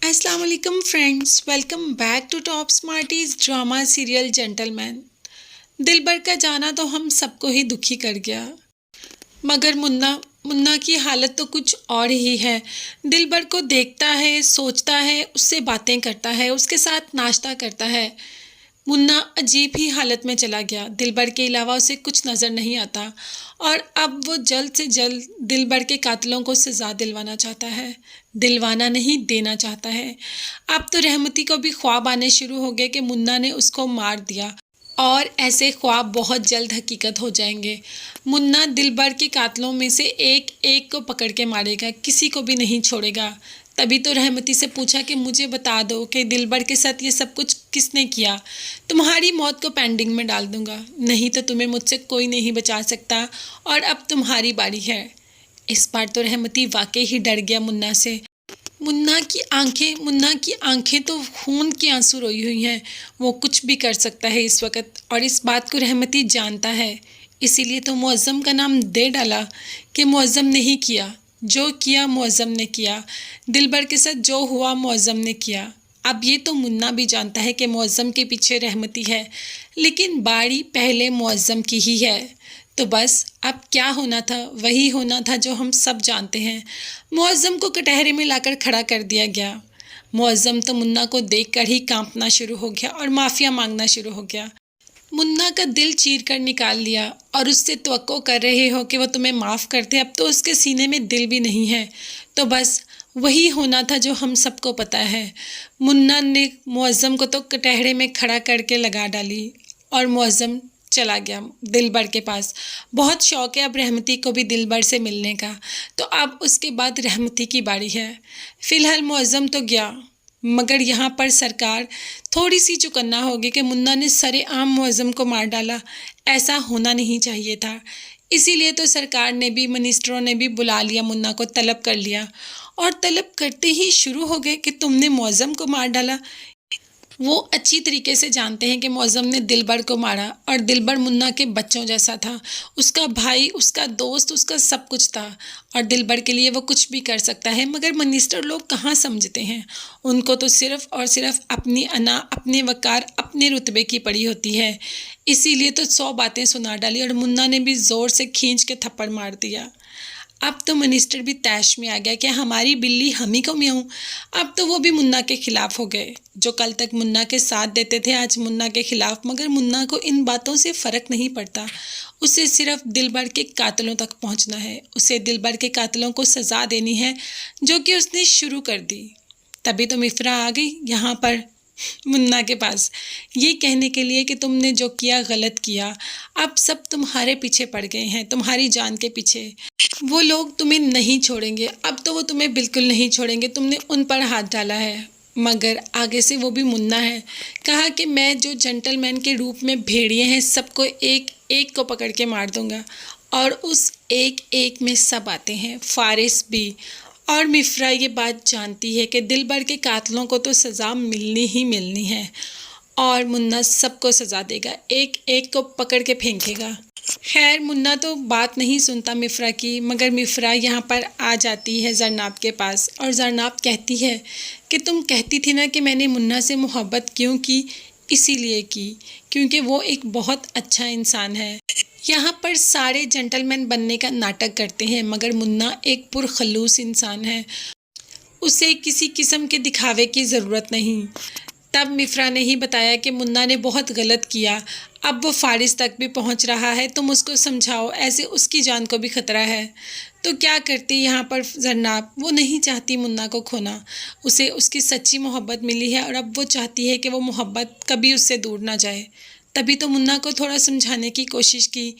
अस्सलाम वालेकुम friends, welcome back to top Smarties drama serial gentleman. Dilbar का जाना तो हम सबको ही दुखी कर गया, मगर मुन्ना मुन्ना की हालत तो कुछ और ही है। दिलबर को देखता है, सोचता है, उससे बातें करता है, उसके साथ नाश्ता करता है। मुन्ना अजीब ही हालत में चला गया। दिलबर के अलावा उसे कुछ नज़र नहीं आता और अब वो जल्द से जल्द दिलबर के कातिलों को सज़ा दिलवाना चाहता है। दिलवाना नहीं, देना चाहता है। अब तो रहमती को भी ख्वाब आने शुरू हो गए कि मुन्ना ने उसको मार दिया और ऐसे ख्वाब बहुत जल्द हकीकत हो जाएंगे। मुन्ना दिलबर के कातलों में से एक एक को पकड़ के मारेगा, किसी को भी नहीं छोड़ेगा। तभी तो रहमती से पूछा कि मुझे बता दो कि दिलबर के साथ ये सब कुछ किसने किया। तुम्हारी मौत को पेंडिंग में डाल दूंगा, नहीं तो तुम्हें मुझसे कोई नहीं बचा सकता और अब तुम्हारी बारी है। इस बार तो रहमती वाकई ही डर गया मुन्ना से। मुन्ना की आंखें तो खून के आंसू रोई हुई हैं। वो कुछ भी कर सकता है इस वक्त और इस बात को रहमती जानता है। इसीलिए तो मुअज्जम का नाम दे डाला कि मुअज्जम ने ही किया। जो किया मुअज्जम ने किया। दिलबर के साथ जो हुआ मुअज्जम ने किया। अब ये तो मुन्ना भी जानता है कि मुअज्जम के पीछे रहमती है, लेकिन बारी पहले मुअज्जम की ही है। तो बस अब क्या होना था वही होना था जो हम सब जानते हैं। मुअज्जम को कटहरे में लाकर खड़ा कर दिया गया। मुअज्जम तो मुन्ना को देखकर ही कांपना शुरू हो गया और माफिया मांगना शुरू हो गया। मुन्ना का दिल चीर कर निकाल लिया और उससे तवक्को कर रहे हो कि वो तुम्हें माफ़ कर दे। अब तो उसके सीने में दिल भी नहीं है। तो बस वही होना था जो हम सबको पता है। मुन्ना ने मुअज्जम को तो कटहरे में खड़ा करके लगा डाली और मुअज्जम चला गया दिलबर के पास। बहुत शौक है अब रहमती को भी दिलबर से मिलने का। तो अब उसके बाद रहमती की बारी है। फिलहाल मुअज्जम तो गया, मगर यहाँ पर सरकार थोड़ी सी चौकन्ना होगी कि मुन्ना ने सरेआम मुअज्जम को मार डाला। ऐसा होना नहीं चाहिए था। इसीलिए तो सरकार ने भी, मिनिस्टरों ने भी बुला लिया, मुन्ना को तलब कर लिया और तलब करते ही शुरू हो गए कि तुमने मुअज्जम को मार डाला। वो अच्छी तरीके से जानते हैं कि मुअज्जम ने दिलबर को मारा और दिलबर मुन्ना के बच्चों जैसा था। उसका भाई, उसका दोस्त, उसका सब कुछ था और दिलबर के लिए वो कुछ भी कर सकता है। मगर मिनिस्टर लोग कहाँ समझते हैं। उनको तो सिर्फ़ और सिर्फ अपनी अना, अपने वक़ार, अपने रुतबे की पड़ी होती है। इसीलिए तो 100 बातें सुना डाली और मुन्ना ने भी ज़ोर से खींच के थप्पड़ मार दिया। अब तो मिनिस्टर भी तैश में आ गया कि हमारी बिल्ली हम ही को म्याऊं। अब तो वो भी मुन्ना के खिलाफ हो गए। जो कल तक मुन्ना के साथ देते थे आज मुन्ना के खिलाफ। मगर मुन्ना को इन बातों से फ़र्क नहीं पड़ता। उसे सिर्फ दिलबर के कातिलों तक पहुंचना है। उसे दिलबर के कातिलों को सज़ा देनी है जो कि उसने शुरू कर दी। तभी तो मिफ्रा आ गई यहाँ पर मुन्ना के पास, ये कहने के लिए कि तुमने जो किया गलत किया। अब सब तुम्हारे पीछे पड़ गए हैं, तुम्हारी जान के पीछे। वो लोग तुम्हें नहीं छोड़ेंगे। अब तो वो तुम्हें बिल्कुल नहीं छोड़ेंगे। तुमने उन पर हाथ डाला है, मगर आगे से वो भी मुन्ना है। कहा कि मैं जो जेंटलमैन के रूप में भेड़िए हैं सबको एक एक को पकड़ के मार दूंगा और उस एक एक में सब आते हैं, फारिस भी। और मिफ्रा ये बात जानती है कि दिलबर के कातलों को तो सज़ा मिलनी ही मिलनी है और मुन्ना सबको सज़ा देगा, एक एक को पकड़ के फेंकेगा। खैर मुन्ना तो बात नहीं सुनता मिफ्रा की, मगर मिफ्रा यहाँ पर आ जाती है जरनाब के पास और जरनाब कहती है कि तुम कहती थी ना कि मैंने मुन्ना से मोहब्बत क्यों की। इसीलिए की क्योंकि वो एक बहुत अच्छा इंसान है। यहाँ पर सारे जेंटलमैन बनने का नाटक करते हैं, मगर मुन्ना एक पुरखलूस इंसान है। उसे किसी किस्म के दिखावे की ज़रूरत नहीं। तब मिफ्रा ने ही बताया कि मुन्ना ने बहुत गलत किया। अब वो फारिस तक भी पहुंच रहा है, तुम उसको समझाओ, ऐसे उसकी जान को भी खतरा है। तो क्या करती यहाँ पर जरनाब, वो नहीं चाहती मुन्ना को खोना। उसे उसकी सच्ची मोहब्बत मिली है और अब वो चाहती है कि वो मोहब्बत कभी उससे दूर ना जाए। तभी तो मुन्ना को थोड़ा समझाने की कोशिश की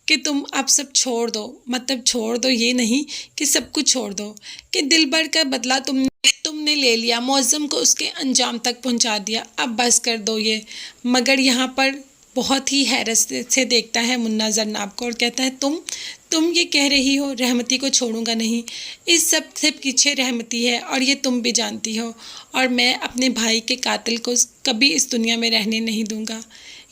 कि तुम अब सब छोड़ दो। मतलब छोड़ दो ये नहीं कि सब कुछ छोड़ दो, कि दिलबर का बदला तुमने ले लिया, मुअज्जम को उसके अंजाम तक पहुंचा दिया, अब बस कर दो ये। मगर यहाँ पर बहुत ही हैरत से देखता है मुन्ना जरनाब को और कहता है तुम ये कह रही हो रहमती को छोड़ूंगा नहीं। इस सब से पीछे रहमती है और ये तुम भी जानती हो, और मैं अपने भाई के कातिल को कभी इस दुनिया में रहने नहीं दूंगा।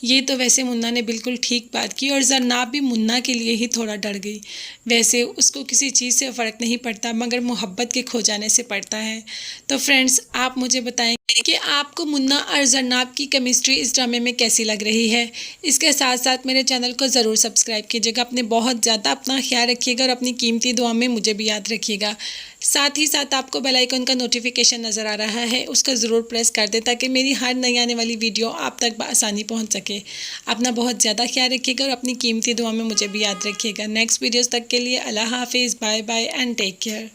ये तो वैसे मुन्ना ने बिल्कुल ठीक बात की और ज़रनाब भी मुन्ना के लिए ही थोड़ा डर गई। वैसे उसको किसी चीज़ से फ़र्क नहीं पड़ता मगर मोहब्बत के खो जाने से पड़ता है। तो फ्रेंड्स, आप मुझे बताएं कि आपको मुन्ना और ज़रनाब की केमिस्ट्री इस ड्रामे में कैसी लग रही है। इसके साथ साथ मेरे चैनल को ज़रूर सब्सक्राइब कीजिएगा। अपने बहुत ज़्यादा अपना ख्याल रखिएगा और अपनी कीमती दुआ में मुझे भी याद रखिएगा। साथ ही साथ आपको बेल आइकन का नोटिफिकेशन नज़र आ रहा है, उसका ज़रूर प्रेस कर दें ताकि मेरी हर नई आने वाली वीडियो आप तक बआसानी पहुंच सके। अपना बहुत ज़्यादा ख्याल रखिएगा और अपनी कीमती दुआ में मुझे भी याद रखिएगा। नेक्स्ट वीडियोस तक के लिए अल्लाह हाफिज़, bye bye and take care.